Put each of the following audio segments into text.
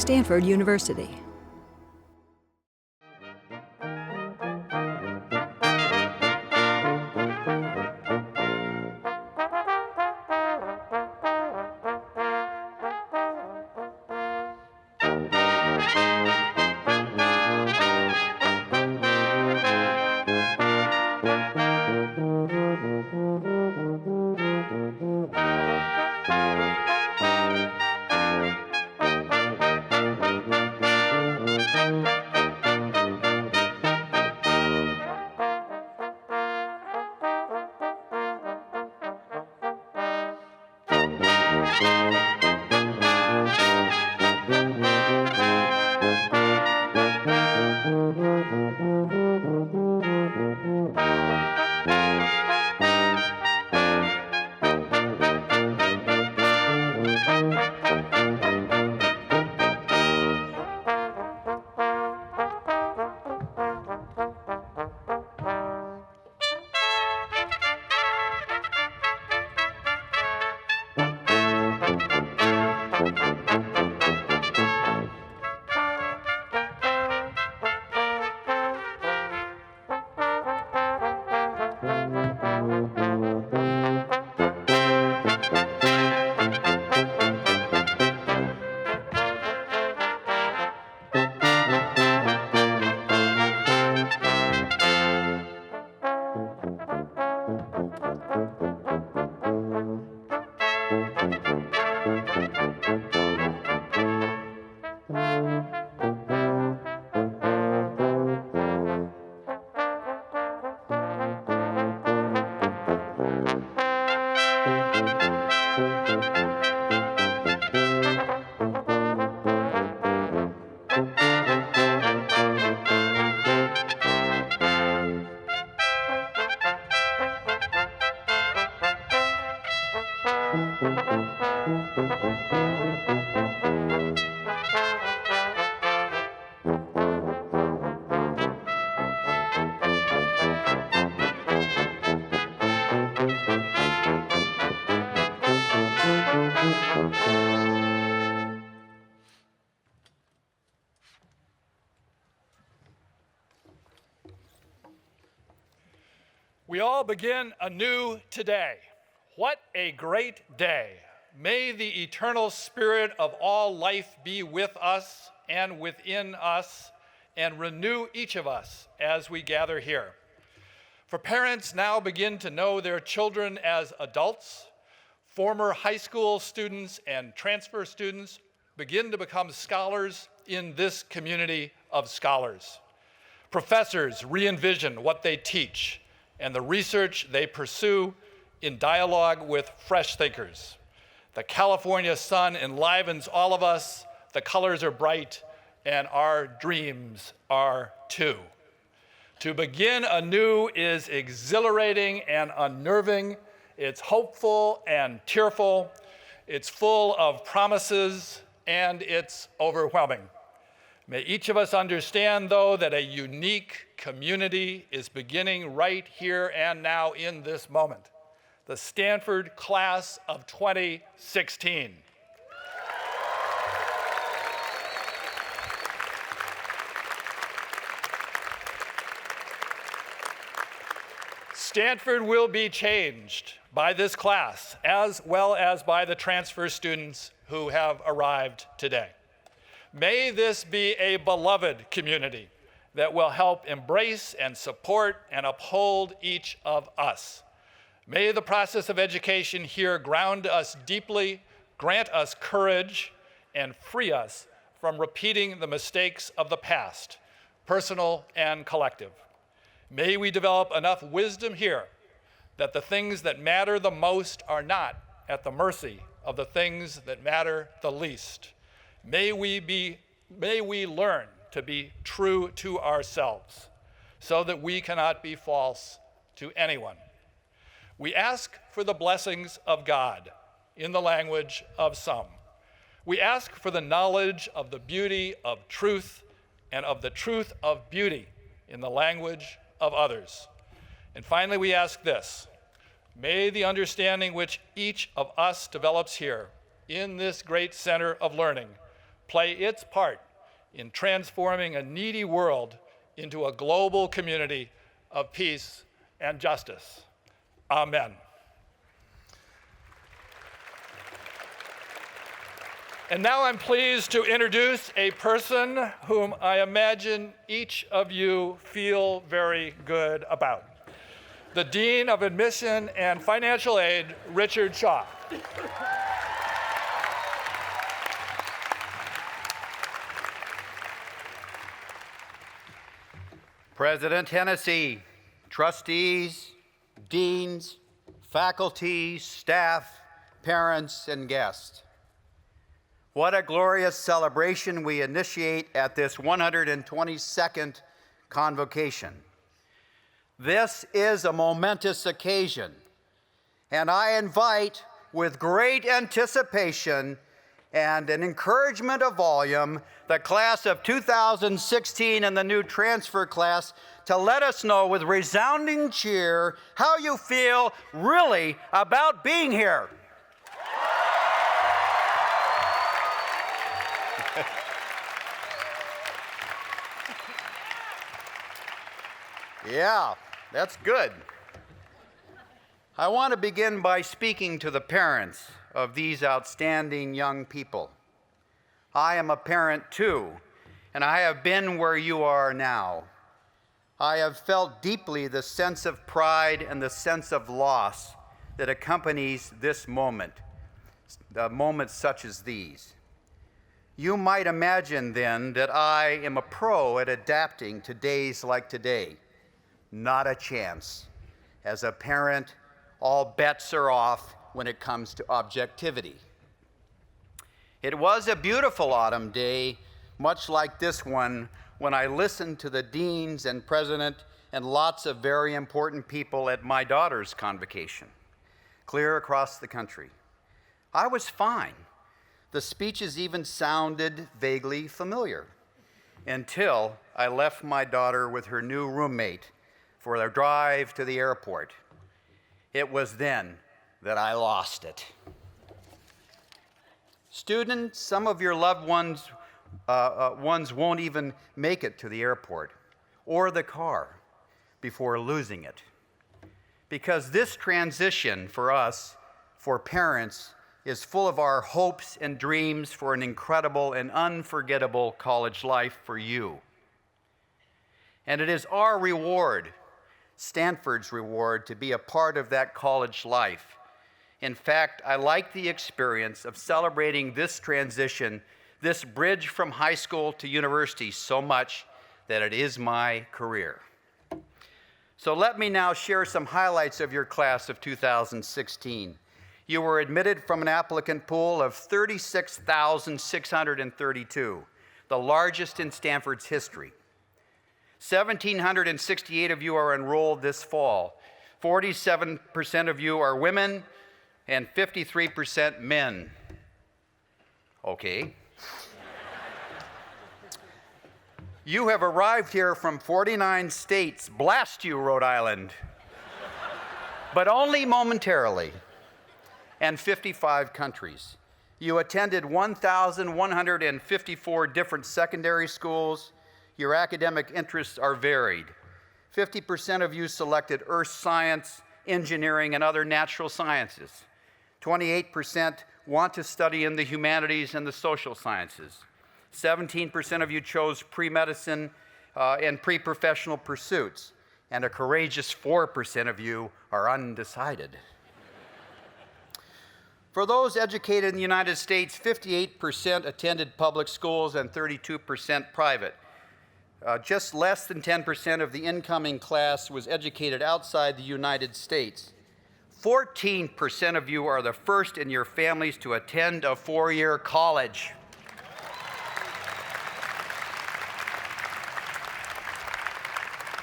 Stanford University. We all begin anew today. What a great day. May the eternal spirit of all life be with us and within us and renew each of us as we gather here. For parents now begin to know their children as adults, former high school students and transfer students begin to become scholars in this community of scholars. Professors re-envision what they teach and the research they pursue in dialogue with fresh thinkers. The California sun enlivens all of us, the colors are bright, and our dreams are too. To begin anew is exhilarating and unnerving. It's hopeful and tearful. It's full of promises, and it's overwhelming. May each of us understand, though, that a unique community is beginning right here and now in this moment. The Stanford class of 2016. Stanford will be changed by this class, as well as by the transfer students who have arrived today. May this be a beloved community that will help embrace and support and uphold each of us. May the process of education here ground us deeply, grant us courage, and free us from repeating the mistakes of the past, personal and collective. May we develop enough wisdom here that the things that matter the most are not at the mercy of the things that matter the least. May we learn to be true to ourselves so that we cannot be false to anyone. We ask for the blessings of God in the language of some. We ask for the knowledge of the beauty of truth and of the truth of beauty in the language of others. And finally, we ask this: may the understanding which each of us develops here in this great center of learning play its part in transforming a needy world into a global community of peace and justice. Amen. And now I'm pleased to introduce a person whom I imagine each of you feel very good about. The Dean of Admission and Financial Aid, Richard Shaw. President Hennessy, trustees, deans, faculty, staff, parents, and guests. What a glorious celebration we initiate at this 122nd Convocation. This is a momentous occasion, and I invite, with great anticipation and an encouragement of volume, the class of 2016 and the new transfer class to let us know with resounding cheer how you feel really about being here. Yeah, that's good. I want to begin by speaking to the parents of these outstanding young people. I am a parent too, and I have been where you are now. I have felt deeply the sense of pride and the sense of loss that accompanies this moment, moments such as these. You might imagine then that I am a pro at adapting to days like today. Not a chance. As a parent, all bets are off when it comes to objectivity. It was a beautiful autumn day, much like this one, when I listened to the deans and president and lots of very important people at my daughter's convocation, clear across the country. I was fine. The speeches even sounded vaguely familiar until I left my daughter with her new roommate for their drive to the airport. It was then that I lost it. Students, some of your loved ones won't even make it to the airport or the car before losing it. Because this transition for us, for parents, is full of our hopes and dreams for an incredible and unforgettable college life for you. And it is our reward, Stanford's reward, to be a part of that college life. In fact, I like the experience of celebrating this transition, this bridge from high school to university so much that it is my career. So let me now share some highlights of your class of 2016. You were admitted from an applicant pool of 36,632, the largest in Stanford's history. 1,768 of you are enrolled this fall. 47% of you are women and 53% men. Okay. You have arrived here from 49 states. Blast you, Rhode Island. But only momentarily. And 55 countries. You attended 1,154 different secondary schools. Your academic interests are varied. 50% of you selected earth science, engineering, and other natural sciences. 28% want to study in the humanities and the social sciences. 17% of you chose pre-medicine and pre-professional pursuits. And a courageous 4% of you are undecided. For those educated in the United States, 58% attended public schools and 32% private. Just less than 10% of the incoming class was educated outside the United States. 14% of you are the first in your families to attend a four-year college.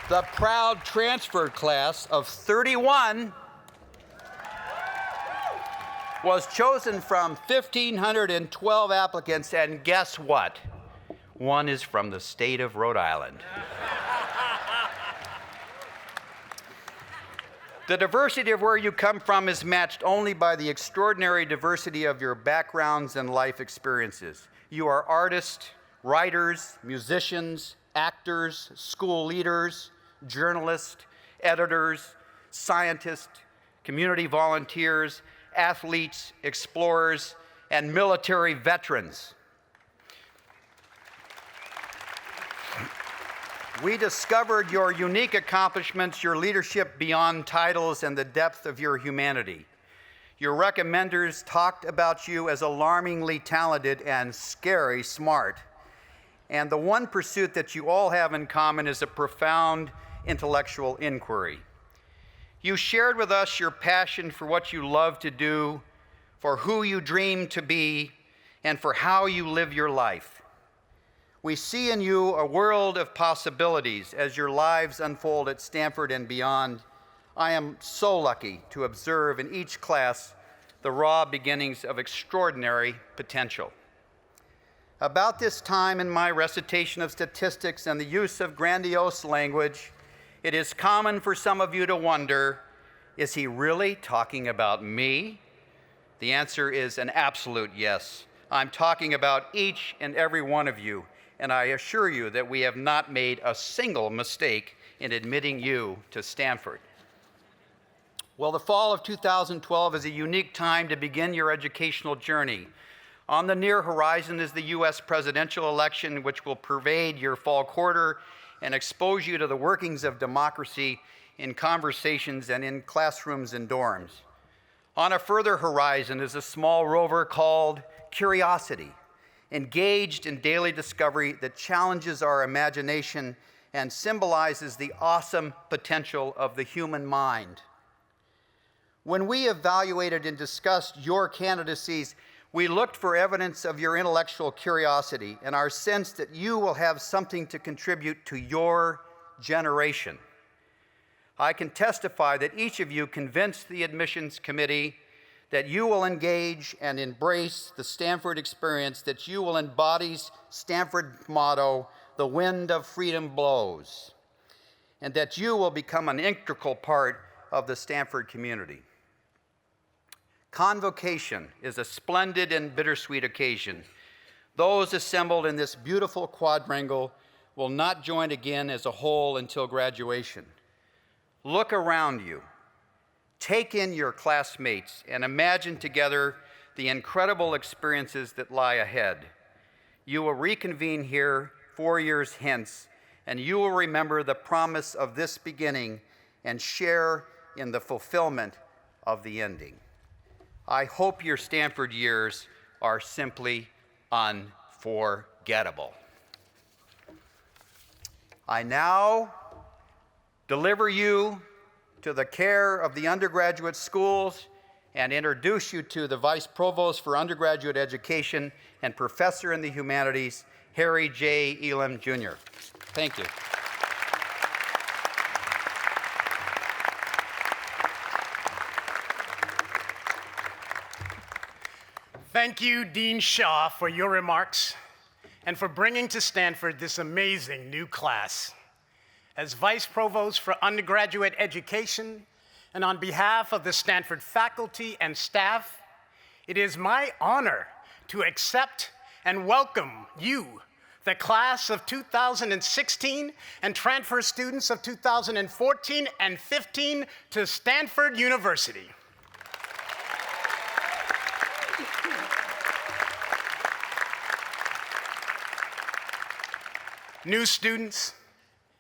The proud transfer class of 31 was chosen from 1,512 applicants, and guess what? One is from the state of Rhode Island. The diversity of where you come from is matched only by the extraordinary diversity of your backgrounds and life experiences. You are artists, writers, musicians, actors, school leaders, journalists, editors, scientists, community volunteers, athletes, explorers, and military veterans. We discovered your unique accomplishments, your leadership beyond titles, and the depth of your humanity. Your recommenders talked about you as alarmingly talented and scary smart. And the one pursuit that you all have in common is a profound intellectual inquiry. You shared with us your passion for what you love to do, for who you dream to be, and for how you live your life. We see in you a world of possibilities as your lives unfold at Stanford and beyond. I am so lucky to observe in each class the raw beginnings of extraordinary potential. About this time in my recitation of statistics and the use of grandiose language, it is common for some of you to wonder, is he really talking about me? The answer is an absolute yes. I'm talking about each and every one of you, and I assure you that we have not made a single mistake in admitting you to Stanford. Well, the fall of 2012 is a unique time to begin your educational journey. On the near horizon is the US presidential election, which will pervade your fall quarter and expose you to the workings of democracy in conversations and in classrooms and dorms. On a further horizon is a small rover called Curiosity, engaged in daily discovery that challenges our imagination and symbolizes the awesome potential of the human mind. When we evaluated and discussed your candidacies, we looked for evidence of your intellectual curiosity and our sense that you will have something to contribute to your generation. I can testify that each of you convinced the admissions committee that you will engage and embrace the Stanford experience, that you will embody Stanford's motto, "The wind of freedom blows," and that you will become an integral part of the Stanford community. Convocation is a splendid and bittersweet occasion. Those assembled in this beautiful quadrangle will not join again as a whole until graduation. Look around you. Take in your classmates and imagine together the incredible experiences that lie ahead. You will reconvene here 4 years hence, and you will remember the promise of this beginning and share in the fulfillment of the ending. I hope your Stanford years are simply unforgettable. I now deliver you to the care of the undergraduate schools and introduce you to the Vice Provost for Undergraduate Education and Professor in the Humanities, Harry J. Elam, Jr. Thank you. Thank you, Dean Shaw, for your remarks and for bringing to Stanford this amazing new class. As Vice Provost for Undergraduate Education, and on behalf of the Stanford faculty and staff, it is my honor to accept and welcome you, the class of 2016 and transfer students of 2014 and 15 to Stanford University. New students,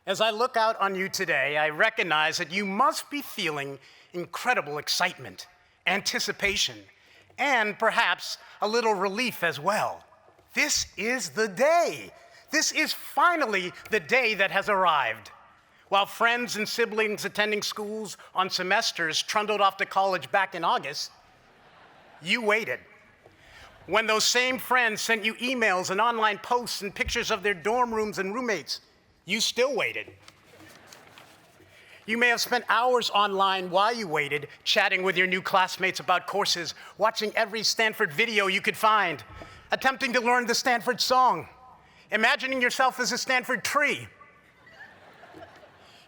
as I look out on you today, I recognize that you must be feeling incredible excitement, anticipation, and perhaps a little relief as well. This is the day. This is finally the day that has arrived. While friends and siblings attending schools on semesters trundled off to college back in August, you waited. When those same friends sent you emails and online posts and pictures of their dorm rooms and roommates, you still waited. You may have spent hours online while you waited, chatting with your new classmates about courses, watching every Stanford video you could find, attempting to learn the Stanford song, imagining yourself as a Stanford tree.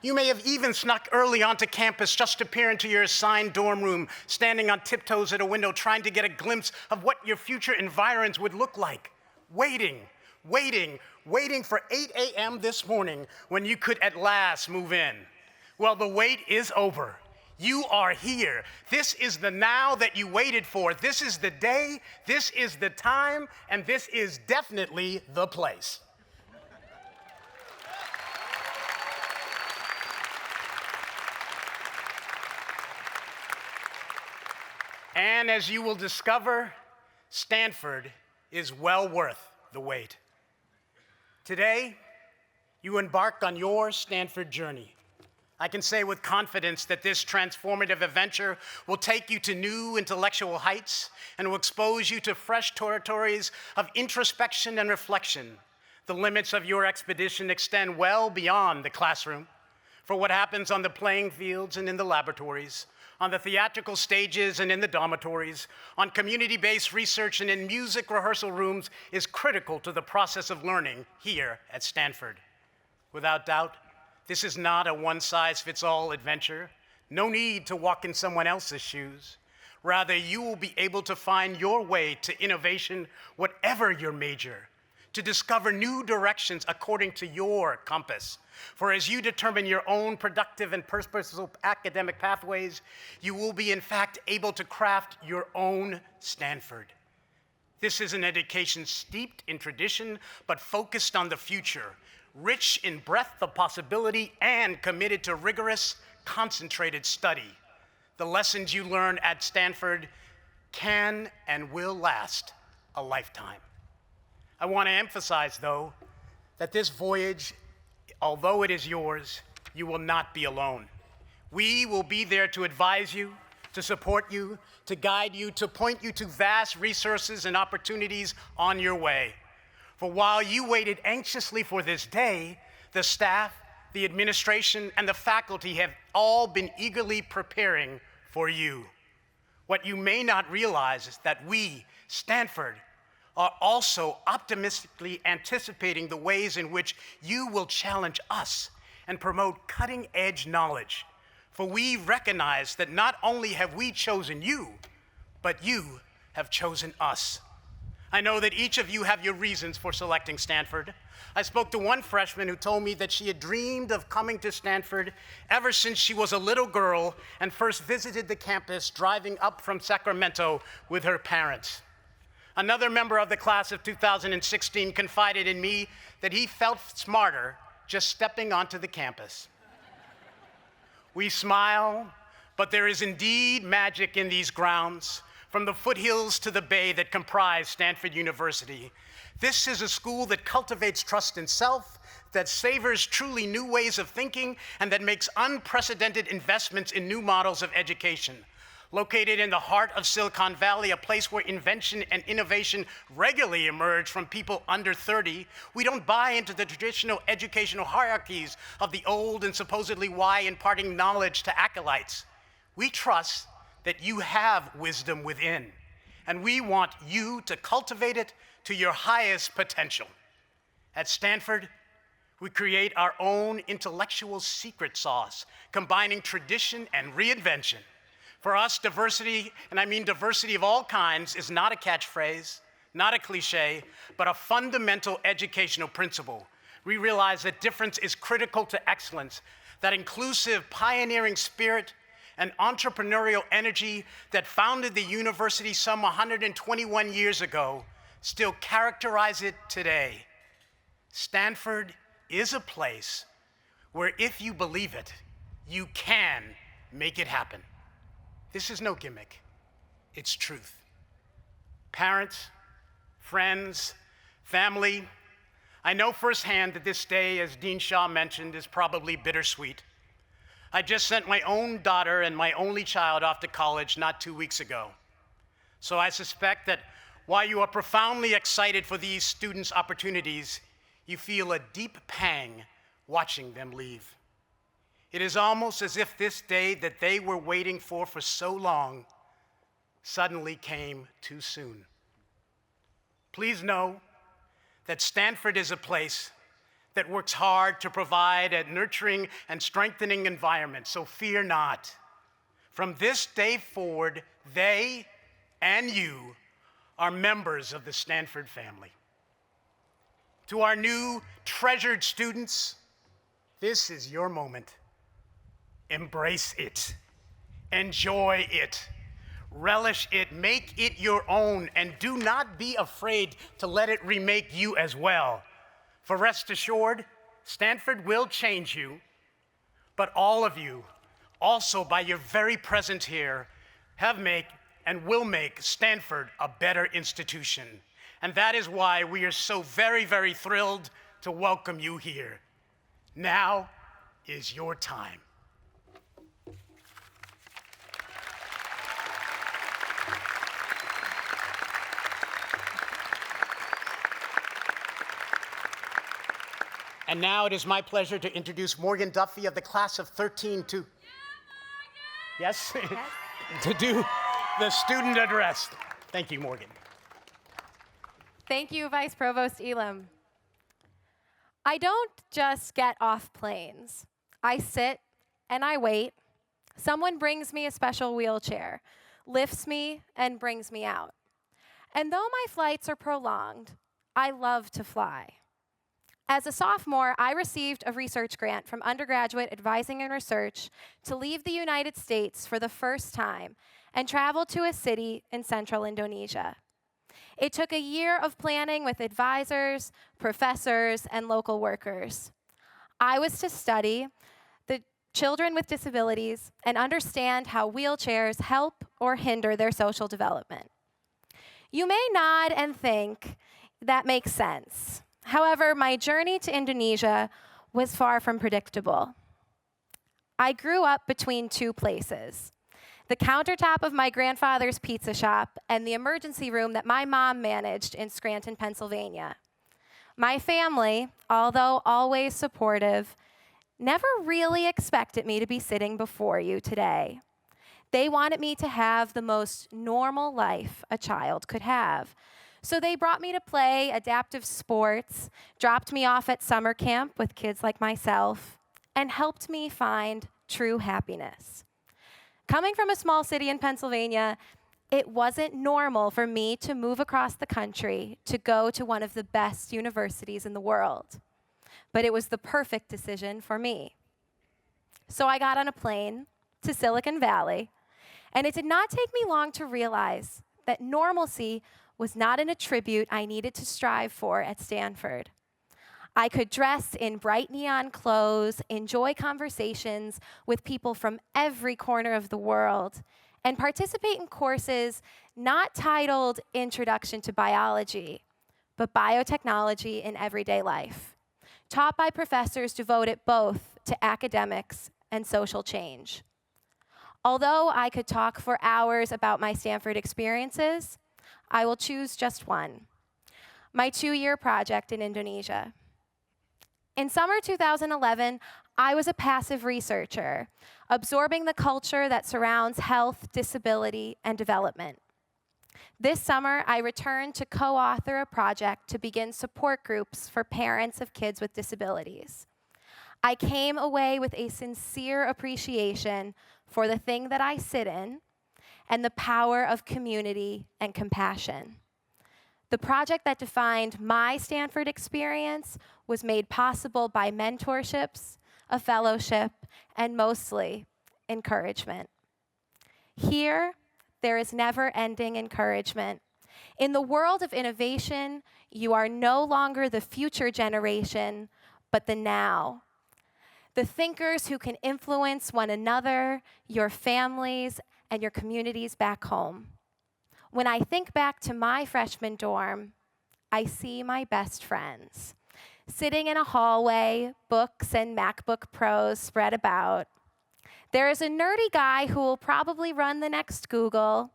You may have even snuck early onto campus just to peer into your assigned dorm room, standing on tiptoes at a window trying to get a glimpse of what your future environs would look like. Waiting for 8 a.m. this morning when you could at last move in. Well, the wait is over. You are here. This is the now that you waited for. This is the day, this is the time, and this is definitely the place. And as you will discover, Stanford is well worth the wait. Today, you embark on your Stanford journey. I can say with confidence that this transformative adventure will take you to new intellectual heights and will expose you to fresh territories of introspection and reflection. The limits of your expedition extend well beyond the classroom. For what happens on the playing fields and in the laboratories, on the theatrical stages and in the dormitories, on community-based research and in music rehearsal rooms is critical to the process of learning here at Stanford. Without doubt, this is not a one-size-fits-all adventure. No need to walk in someone else's shoes. Rather, you will be able to find your way to innovation, whatever your major, to discover new directions according to your compass. For as you determine your own productive and purposeful academic pathways, you will be in fact able to craft your own Stanford. This is an education steeped in tradition, but focused on the future, rich in breadth of possibility and committed to rigorous, concentrated study. The lessons you learn at Stanford can and will last a lifetime. I want to emphasize, though, that this voyage, although it is yours, you will not be alone. We will be there to advise you, to support you, to guide you, to point you to vast resources and opportunities on your way. For while you waited anxiously for this day, the staff, the administration, and the faculty have all been eagerly preparing for you. What you may not realize is that we, Stanford, are also optimistically anticipating the ways in which you will challenge us and promote cutting-edge knowledge. For we recognize that not only have we chosen you, but you have chosen us. I know that each of you have your reasons for selecting Stanford. I spoke to one freshman who told me that she had dreamed of coming to Stanford ever since she was a little girl and first visited the campus driving up from Sacramento with her parents. Another member of the class of 2016 confided in me that he felt smarter just stepping onto the campus. We smile, but there is indeed magic in these grounds, from the foothills to the bay that comprise Stanford University. This is a school that cultivates trust in self, that savors truly new ways of thinking, and that makes unprecedented investments in new models of education. Located in the heart of Silicon Valley, a place where invention and innovation regularly emerge from people under 30, we don't buy into the traditional educational hierarchies of the old and supposedly wise imparting knowledge to acolytes. We trust that you have wisdom within, and we want you to cultivate it to your highest potential. At Stanford, we create our own intellectual secret sauce, combining tradition and reinvention. For us, diversity, and I mean diversity of all kinds, is not a catchphrase, not a cliche, but a fundamental educational principle. We realize that difference is critical to excellence, that inclusive, pioneering spirit and entrepreneurial energy that founded the university some 121 years ago still characterize it today. Stanford is a place where if you believe it, you can make it happen. This is no gimmick, it's truth. Parents, friends, family, I know firsthand that this day, as Dean Shaw mentioned, is probably bittersweet. I just sent my own daughter and my only child off to college not 2 weeks ago. So I suspect that while you are profoundly excited for these students' opportunities, you feel a deep pang watching them leave. It is almost as if this day that they were waiting for so long suddenly came too soon. Please know that Stanford is a place that works hard to provide a nurturing and strengthening environment, so fear not. From this day forward, they and you are members of the Stanford family. To our new treasured students, this is your moment. Embrace it. Enjoy it. Relish it. Make it your own. And do not be afraid to let it remake you as well. For rest assured, Stanford will change you, but all of you, also by your very presence here, have made and will make Stanford a better institution. And that is why we are so very, very thrilled to welcome you here. Now is your time. And now it is my pleasure to introduce Morgan Duffy of the class of 13 to, yes, to do the student address. Thank you, Morgan. Thank you, Vice Provost Elam. I don't just get off planes. I sit and I wait. Someone brings me a special wheelchair, lifts me, and brings me out. And though my flights are prolonged, I love to fly. As a sophomore, I received a research grant from Undergraduate Advising and Research to leave the United States for the first time and travel to a city in central Indonesia. It took a year of planning with advisors, professors, and local workers. I was to study the children with disabilities and understand how wheelchairs help or hinder their social development. You may nod and think that makes sense. However, my journey to Indonesia was far from predictable. I grew up between two places, the countertop of my grandfather's pizza shop and the emergency room that my mom managed in Scranton, Pennsylvania. My family, although always supportive, never really expected me to be sitting before you today. They wanted me to have the most normal life a child could have. So they brought me to play adaptive sports, dropped me off at summer camp with kids like myself, and helped me find true happiness. Coming from a small city in Pennsylvania, it wasn't normal for me to move across the country to go to one of the best universities in the world. But it was the perfect decision for me. So I got on a plane to Silicon Valley, and it did not take me long to realize that normalcy was not an attribute I needed to strive for at Stanford. I could dress in bright neon clothes, enjoy conversations with people from every corner of the world, and participate in courses not titled Introduction to Biology, but Biotechnology in Everyday Life, taught by professors devoted both to academics and social change. Although I could talk for hours about my Stanford experiences, I will choose just one, my 2-year project in Indonesia. In summer 2011, I was a passive researcher, absorbing the culture that surrounds health, disability, and development. This summer, I returned to co-author a project to begin support groups for parents of kids with disabilities. I came away with a sincere appreciation for the thing that I sit in and the power of community and compassion. The project that defined my Stanford experience was made possible by mentorships, a fellowship, and mostly encouragement. Here, there is never-ending encouragement. In the world of innovation, you are no longer the future generation, but the now. The thinkers who can influence one another, your families, and your communities back home. When I think back to my freshman dorm, I see my best friends, sitting in a hallway, books and MacBook Pros spread about. There is a nerdy guy who will probably run the next Google,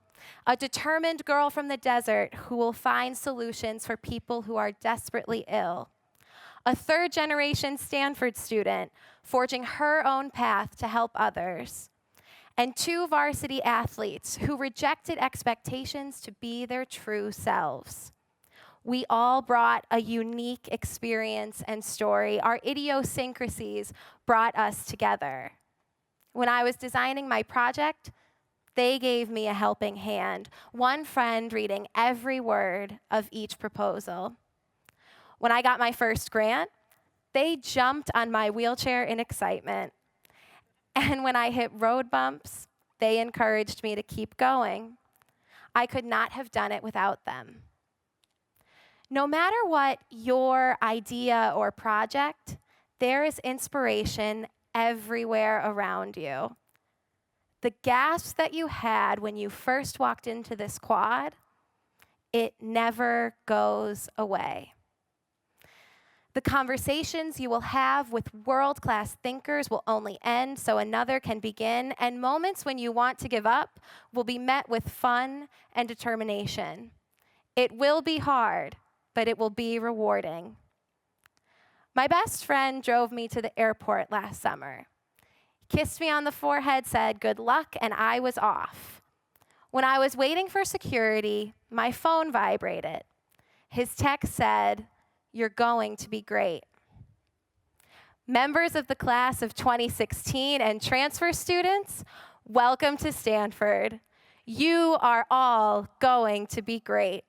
a determined girl from the desert who will find solutions for people who are desperately ill, a third-generation Stanford student forging her own path to help others, and 2 varsity athletes who rejected expectations to be their true selves. We all brought a unique experience and story. Our idiosyncrasies brought us together. When I was designing my project, they gave me a helping hand, one friend reading every word of each proposal. When I got my first grant, they jumped on my wheelchair in excitement. And when I hit road bumps, they encouraged me to keep going. I could not have done it without them. No matter what your idea or project, there is inspiration everywhere around you. The gasp that you had when you first walked into this quad, it never goes away. The conversations you will have with world-class thinkers will only end so another can begin, and moments when you want to give up will be met with fun and determination. It will be hard, but it will be rewarding. My best friend drove me to the airport last summer. Kissed me on the forehead, said good luck, and I was off. When I was waiting for security, my phone vibrated. His text said, "You're going to be great." Members of the class of 2016 and transfer students, welcome to Stanford. You are all going to be great.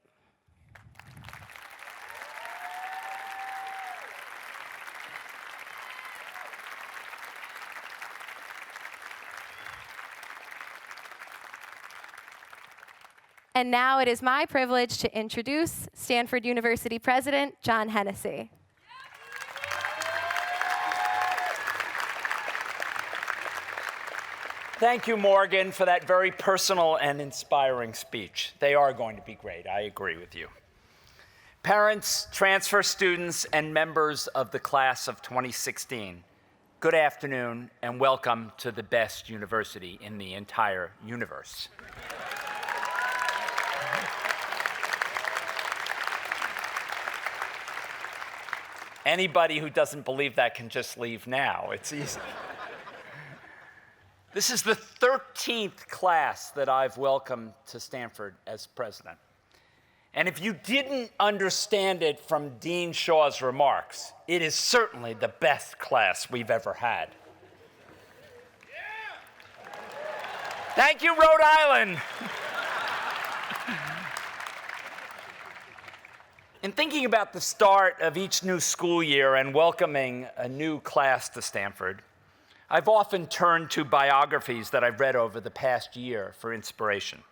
And now it is my privilege to introduce Stanford University President John Hennessy. Thank you, Morgan, for that very personal and inspiring speech. They are going to be great. I agree with you. Parents, transfer students, and members of the class of 2016, good afternoon and welcome to the best university in the entire universe. Anybody who doesn't believe that can just leave now. It's easy. This is the 13th class that I've welcomed to Stanford as president. And if you didn't understand it from Dean Shaw's remarks, it is certainly the best class we've ever had. Yeah. Thank you, Rhode Island. In thinking about the start of each new school year and welcoming a new class to Stanford, I've often turned to biographies that I've read over the past year for inspiration.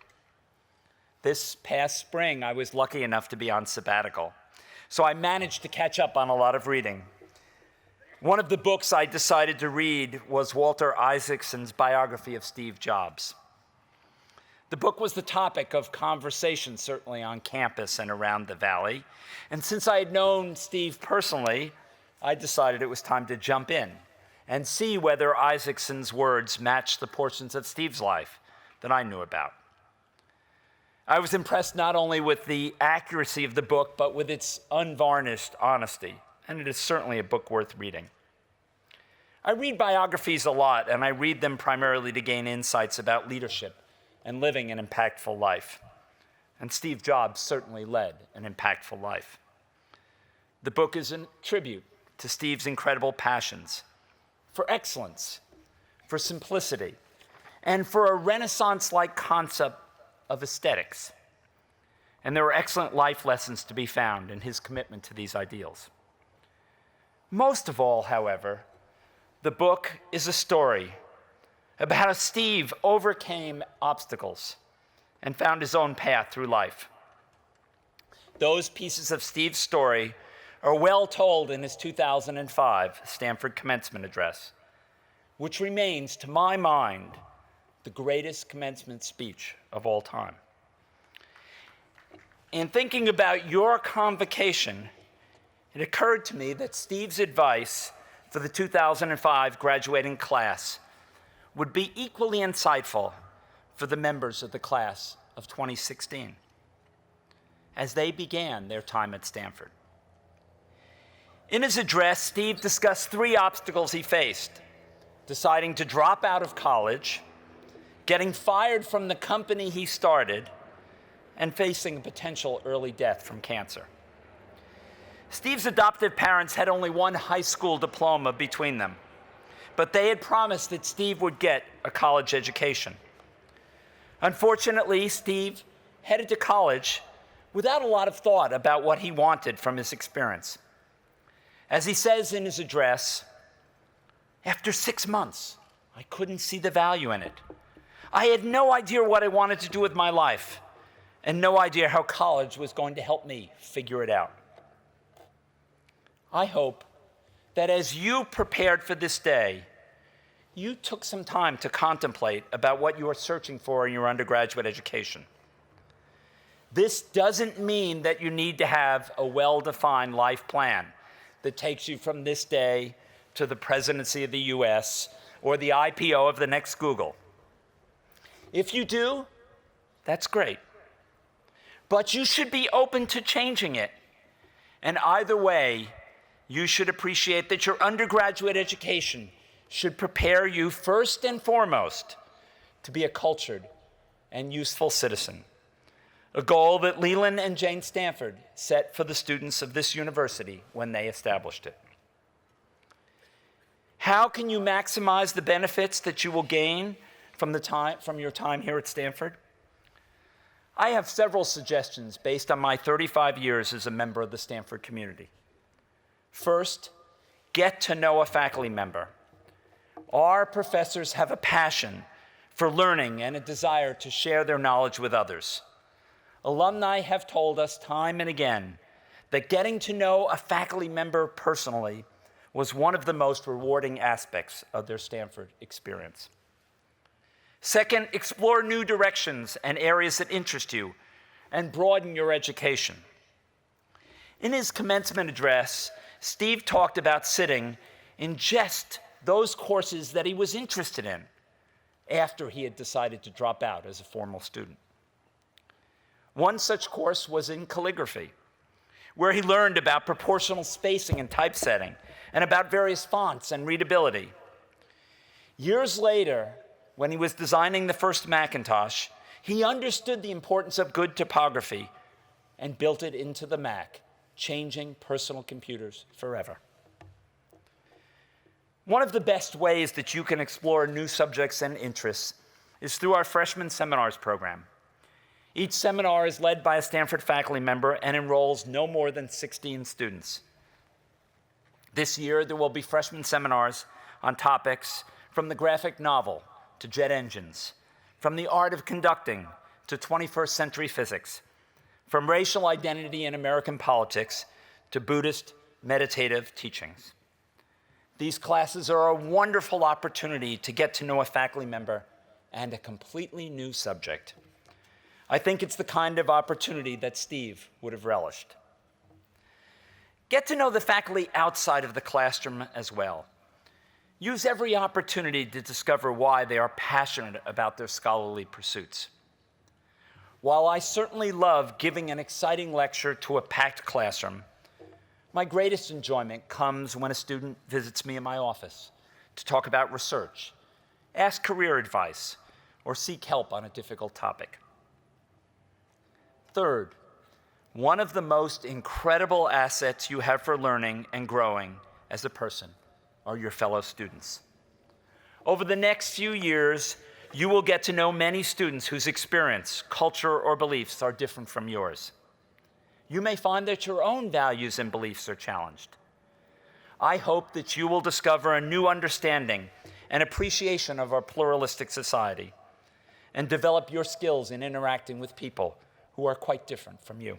This past spring, I was lucky enough to be on sabbatical, so I managed to catch up on a lot of reading. One of the books I decided to read was Walter Isaacson's biography of Steve Jobs. The book was the topic of conversation, certainly on campus and around the Valley. And since I had known Steve personally, I decided it was time to jump in and see whether Isaacson's words matched the portions of Steve's life that I knew about. I was impressed not only with the accuracy of the book, but with its unvarnished honesty. And it is certainly a book worth reading. I read biographies a lot, and I read them primarily to gain insights about leadership and living an impactful life. And Steve Jobs certainly led an impactful life. The book is a tribute to Steve's incredible passions for excellence, for simplicity, and for a Renaissance-like concept of aesthetics. And there are excellent life lessons to be found in his commitment to these ideals. Most of all, however, the book is a story about how Steve overcame obstacles and found his own path through life. Those pieces of Steve's story are well told in his 2005 Stanford commencement address, which remains, to my mind, the greatest commencement speech of all time. In thinking about your convocation, it occurred to me that Steve's advice for the 2005 graduating class would be equally insightful for the members of the class of 2016 as they began their time at Stanford. In his address, Steve discussed 3 obstacles he faced: deciding to drop out of college, getting fired from the company he started, and facing a potential early death from cancer. Steve's adoptive parents had only one high school diploma between them, but they had promised that Steve would get a college education. Unfortunately, Steve headed to college without a lot of thought about what he wanted from his experience. As he says in his address, after 6 months, I couldn't see the value in it. I had no idea what I wanted to do with my life, and no idea how college was going to help me figure it out. I hope that as you prepared for this day, you took some time to contemplate about what you are searching for in your undergraduate education. This doesn't mean that you need to have a well-defined life plan that takes you from this day to the presidency of the US or the IPO of the next Google. If you do, that's great. But you should be open to changing it. And either way, you should appreciate that your undergraduate education should prepare you first and foremost to be a cultured and useful citizen, a goal that Leland and Jane Stanford set for the students of this university when they established it. How can you maximize the benefits that you will gain from your time here at Stanford? I have several suggestions based on my 35 years as a member of the Stanford community. First, get to know a faculty member. Our professors have a passion for learning and a desire to share their knowledge with others. Alumni have told us time and again that getting to know a faculty member personally was one of the most rewarding aspects of their Stanford experience. Second, explore new directions and areas that interest you and broaden your education. In his commencement address, Steve talked about sitting in just those courses that he was interested in after he had decided to drop out as a formal student. One such course was in calligraphy, where he learned about proportional spacing and typesetting and about various fonts and readability. Years later, when he was designing the first Macintosh, he understood the importance of good typography and built it into the Mac, changing personal computers forever. One of the best ways that you can explore new subjects and interests is through our freshman seminars program. Each seminar is led by a Stanford faculty member and enrolls no more than 16 students. This year, there will be freshman seminars on topics from the graphic novel to jet engines, from the art of conducting to 21st century physics, from racial identity in American politics to Buddhist meditative teachings. These classes are a wonderful opportunity to get to know a faculty member and a completely new subject. I think it's the kind of opportunity that Steve would have relished. Get to know the faculty outside of the classroom as well. Use every opportunity to discover why they are passionate about their scholarly pursuits. While I certainly love giving an exciting lecture to a packed classroom, my greatest enjoyment comes when a student visits me in my office to talk about research, ask career advice, or seek help on a difficult topic. Third, one of the most incredible assets you have for learning and growing as a person are your fellow students. Over the next few years, you will get to know many students whose experience, culture, or beliefs are different from yours. You may find that your own values and beliefs are challenged. I hope that you will discover a new understanding and appreciation of our pluralistic society and develop your skills in interacting with people who are quite different from you.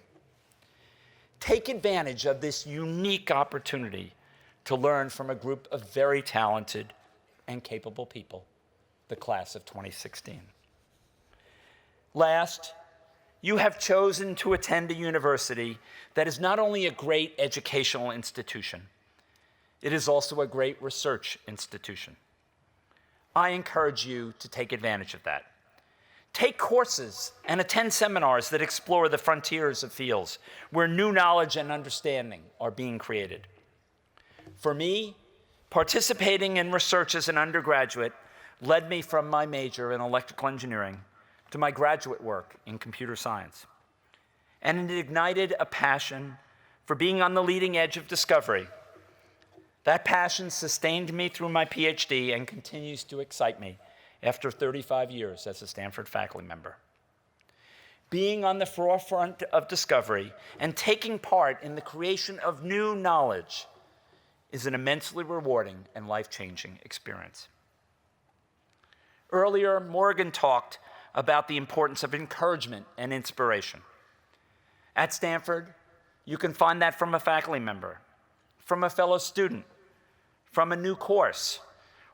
Take advantage of this unique opportunity to learn from a group of very talented and capable people, the class of 2016. Last, you have chosen to attend a university that is not only a great educational institution, it is also a great research institution. I encourage you to take advantage of that. Take courses and attend seminars that explore the frontiers of fields where new knowledge and understanding are being created. For me, participating in research as an undergraduate led me from my major in electrical engineering to my graduate work in computer science. And it ignited a passion for being on the leading edge of discovery. That passion sustained me through my PhD and continues to excite me after 35 years as a Stanford faculty member. Being on the forefront of discovery and taking part in the creation of new knowledge is an immensely rewarding and life-changing experience. Earlier, Morgan talked about the importance of encouragement and inspiration. At Stanford, you can find that from a faculty member, from a fellow student, from a new course,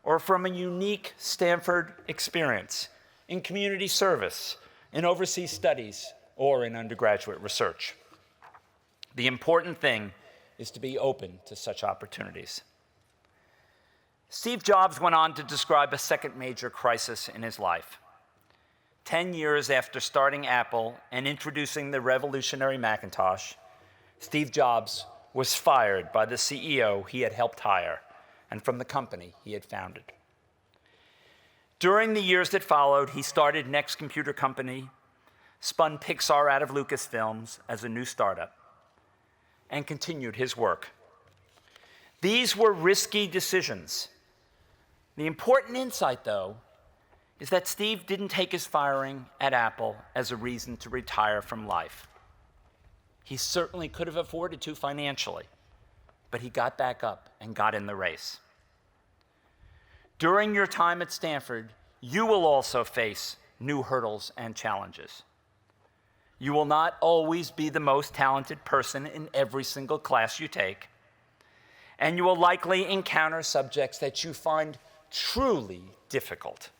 or from a unique Stanford experience in community service, in overseas studies, or in undergraduate research. The important thing is to be open to such opportunities. Steve Jobs went on to describe a second major crisis in his life. 10 years after starting Apple and introducing the revolutionary Macintosh, Steve Jobs was fired by the CEO he had helped hire and from the company he had founded. During the years that followed, he started Next Computer Company, spun Pixar out of Lucasfilms as a new startup, and continued his work. These were risky decisions. The important insight, though, is that Steve didn't take his firing at Apple as a reason to retire from life. He certainly could have afforded to financially, but he got back up and got in the race. During your time at Stanford, you will also face new hurdles and challenges. You will not always be the most talented person in every single class you take, and you will likely encounter subjects that you find truly difficult.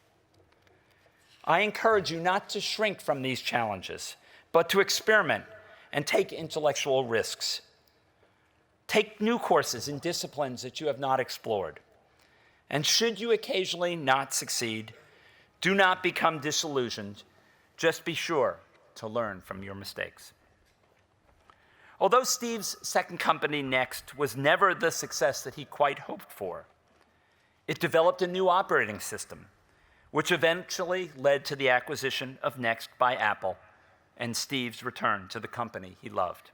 I encourage you not to shrink from these challenges, but to experiment and take intellectual risks. Take new courses in disciplines that you have not explored. And should you occasionally not succeed, do not become disillusioned. Just be sure to learn from your mistakes. Although Steve's second company, Next, was never the success that he quite hoped for, it developed a new operating system, which eventually led to the acquisition of Next by Apple and Steve's return to the company he loved.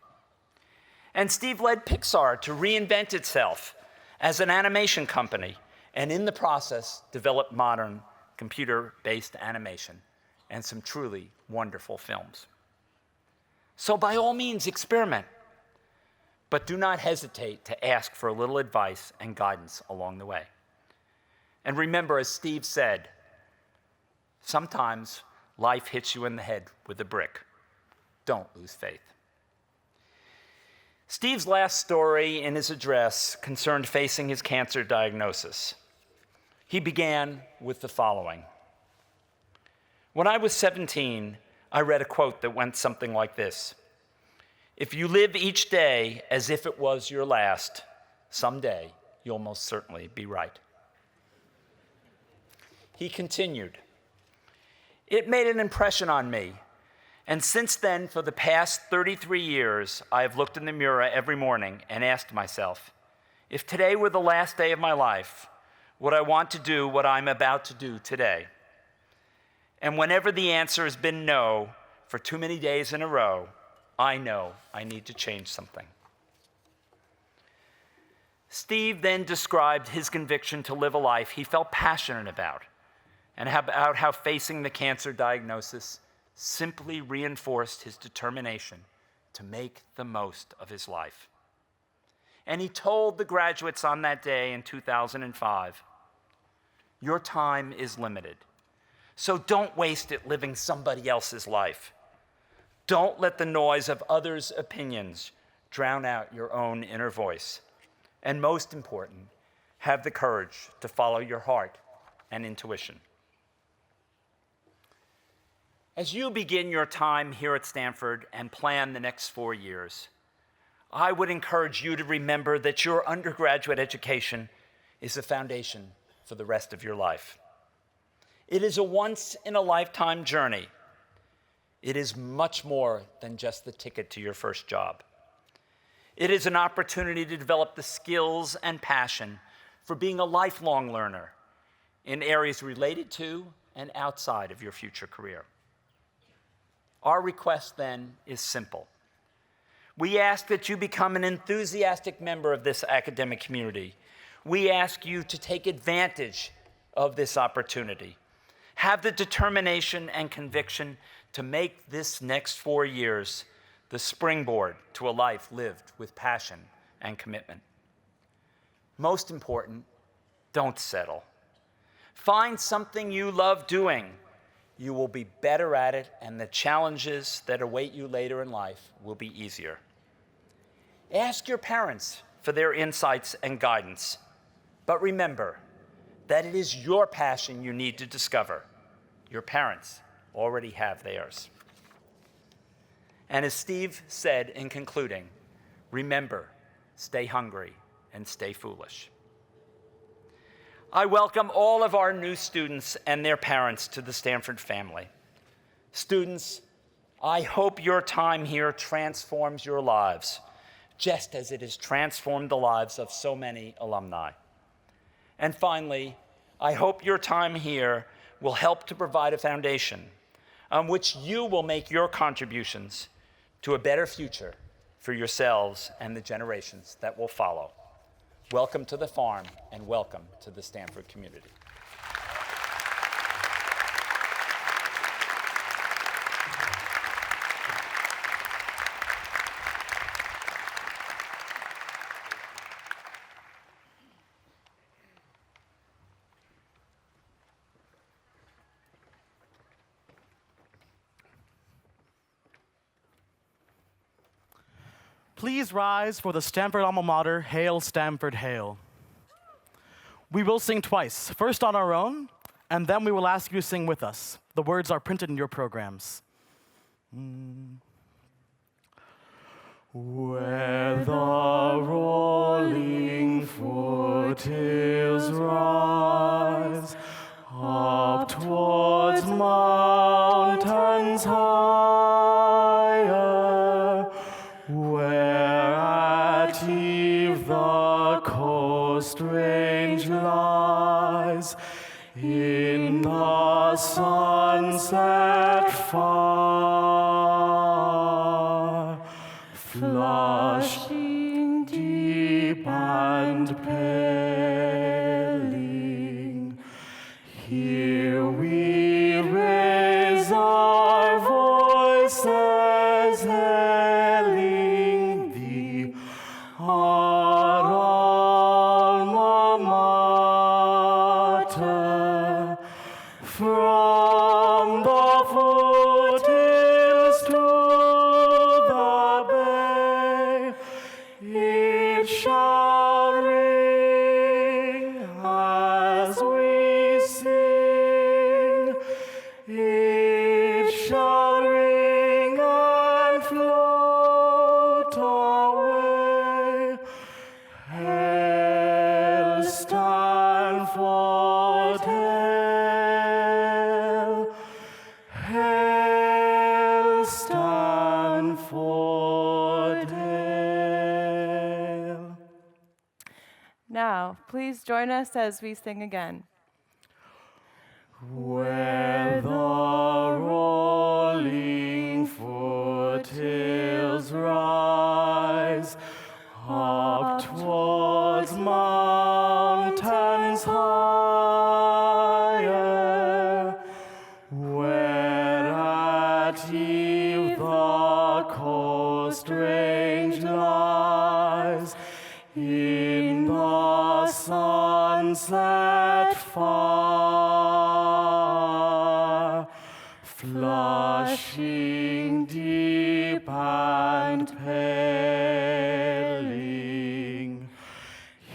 And Steve led Pixar to reinvent itself as an animation company, and in the process, developed modern computer-based animation and some truly wonderful films. So by all means, experiment, but do not hesitate to ask for a little advice and guidance along the way. And remember, as Steve said, sometimes life hits you in the head with a brick. Don't lose faith. Steve's last story in his address concerned facing his cancer diagnosis. He began with the following. When I was 17, I read a quote that went something like this: "If you live each day as if it was your last, someday you'll most certainly be right." He continued, "It made an impression on me, and since then, for the past 33 years, I have looked in the mirror every morning and asked myself, if today were the last day of my life, would I want to do what I'm about to do today? And whenever the answer has been no for too many days in a row, I know I need to change something." Steve then described his conviction to live a life he felt passionate about, and about how facing the cancer diagnosis simply reinforced his determination to make the most of his life. And he told the graduates on that day in 2005, "Your time is limited, so don't waste it living somebody else's life. Don't let the noise of others' opinions drown out your own inner voice. And most important, have the courage to follow your heart and intuition." As you begin your time here at Stanford and plan the next 4 years, I would encourage you to remember that your undergraduate education is the foundation for the rest of your life. It is a once-in-a-lifetime journey. It is much more than just the ticket to your first job. It is an opportunity to develop the skills and passion for being a lifelong learner in areas related to and outside of your future career. Our request then is simple. We ask that you become an enthusiastic member of this academic community. We ask you to take advantage of this opportunity. Have the determination and conviction to make this next 4 years the springboard to a life lived with passion and commitment. Most important, don't settle. Find something you love doing. You will be better at it, and the challenges that await you later in life will be easier. Ask your parents for their insights and guidance, but remember that it is your passion you need to discover. Your parents already have theirs. And as Steve said in concluding, remember, stay hungry and stay foolish. I welcome all of our new students and their parents to the Stanford family. Students, I hope your time here transforms your lives, just as it has transformed the lives of so many alumni. And finally, I hope your time here will help to provide a foundation on which you will make your contributions to a better future for yourselves and the generations that will follow. Welcome to the farm, and welcome to the Stanford community. Please rise for the Stanford alma mater, Hail Stanford, Hail. We will sing twice, first on our own, and then we will ask you to sing with us. The words are printed in your programs. Where the rolling foothills rise, up towards mountains higher, where at eve the coast range lies, in the sunset far, flushing deep and paling, here we raise our voices, hailing thee, our alma mater. From the foothills to the bay, it shall ring as we sing. It shall ring and float away. Hail Stanford, hail. Hail Stanford, hail. Now, please join us as we sing again. Where the rolling foothills rise, up towards mountains higher, where at eve the coast range lies, in the sunset far, flushing deep and paling,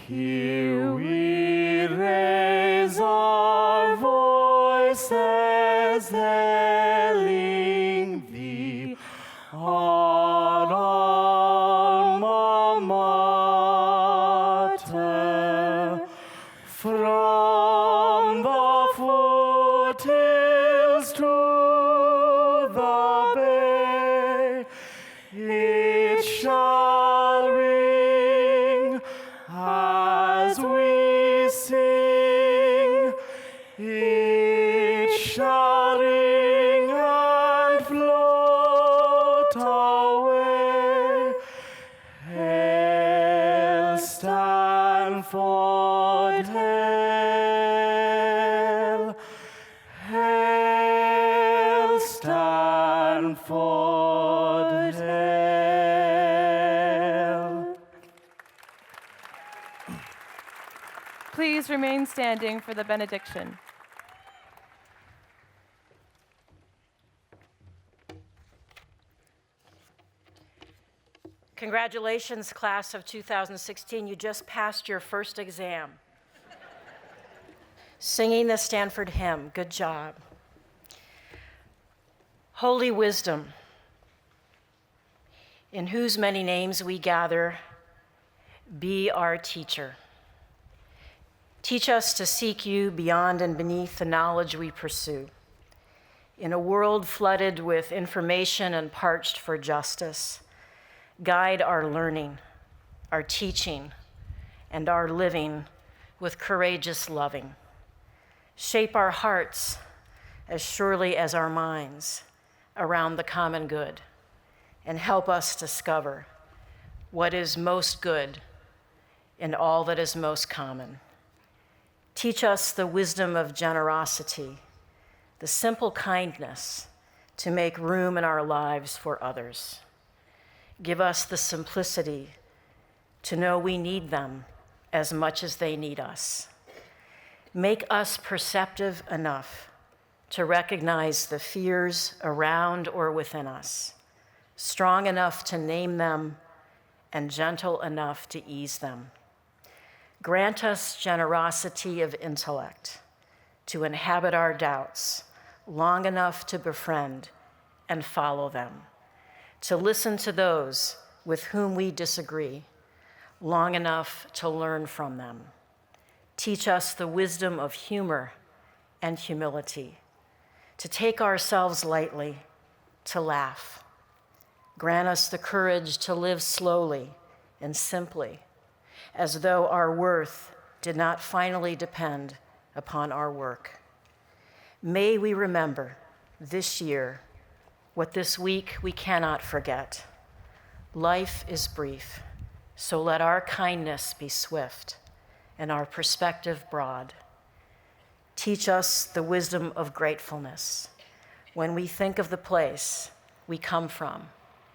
here we raise our voices, hailing thee, our alma mater. From the foothills to the bay, it shall ring as we sing. It shall ring and float away. please remain standing for the benediction. Congratulations, class of 2016. You just passed your first exam. Singing the Stanford hymn. Good job. Holy wisdom, in whose many names we gather, be our teacher. Teach us to seek you beyond and beneath the knowledge we pursue. In a world flooded with information and parched for justice, guide our learning, our teaching, and our living with courageous loving. Shape our hearts as surely as our minds around the common good, and help us discover what is most good in all that is most common. Teach us the wisdom of generosity, the simple kindness to make room in our lives for others. Give us the simplicity to know we need them as much as they need us. Make us perceptive enough to recognize the fears around or within us, strong enough to name them, and gentle enough to ease them. Grant us generosity of intellect to inhabit our doubts long enough to befriend and follow them, to listen to those with whom we disagree long enough to learn from them. Teach us the wisdom of humor and humility, to take ourselves lightly, to laugh. Grant us the courage to live slowly and simply, as though our worth did not finally depend upon our work. May we remember this year what this week we cannot forget. Life is brief, so let our kindness be swift and our perspective broad. Teach us the wisdom of gratefulness when we think of the place we come from,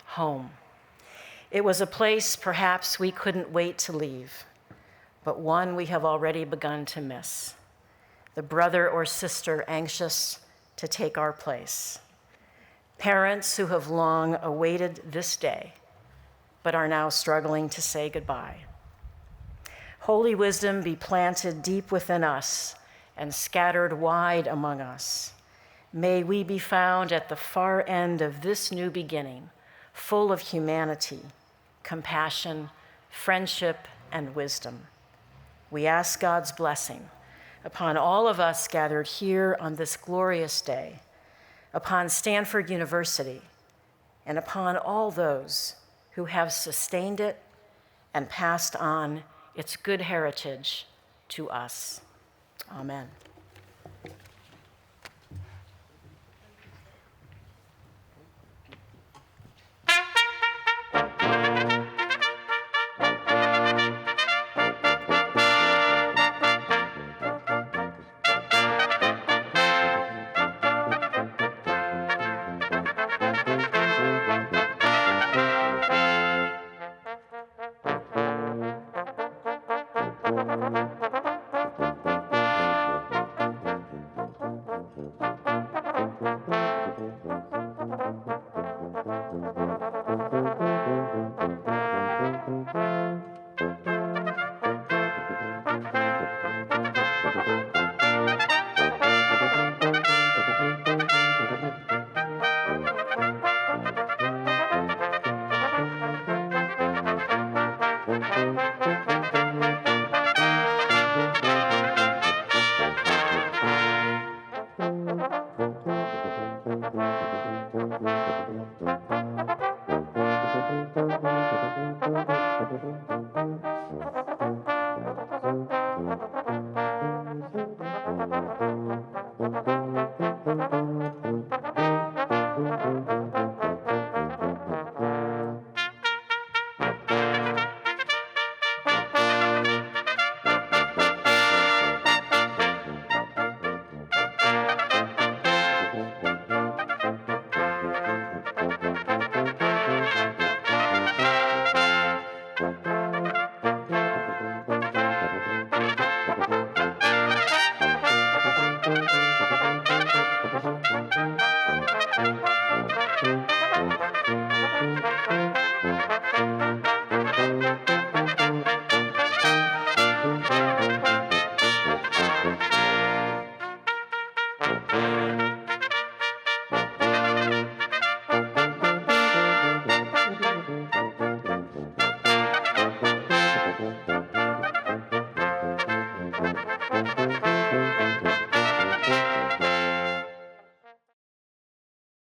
home. It was a place perhaps we couldn't wait to leave, but one we have already begun to miss. The brother or sister anxious to take our place. Parents who have long awaited this day, but are now struggling to say goodbye. Holy wisdom be planted deep within us and scattered wide among us. May we be found at the far end of this new beginning, full of humanity, compassion, friendship, and wisdom. We ask God's blessing upon all of us gathered here on this glorious day, upon Stanford University, and upon all those who have sustained it and passed on its good heritage to us. Amen.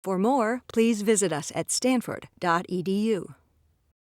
For more, please visit us at stanford.edu.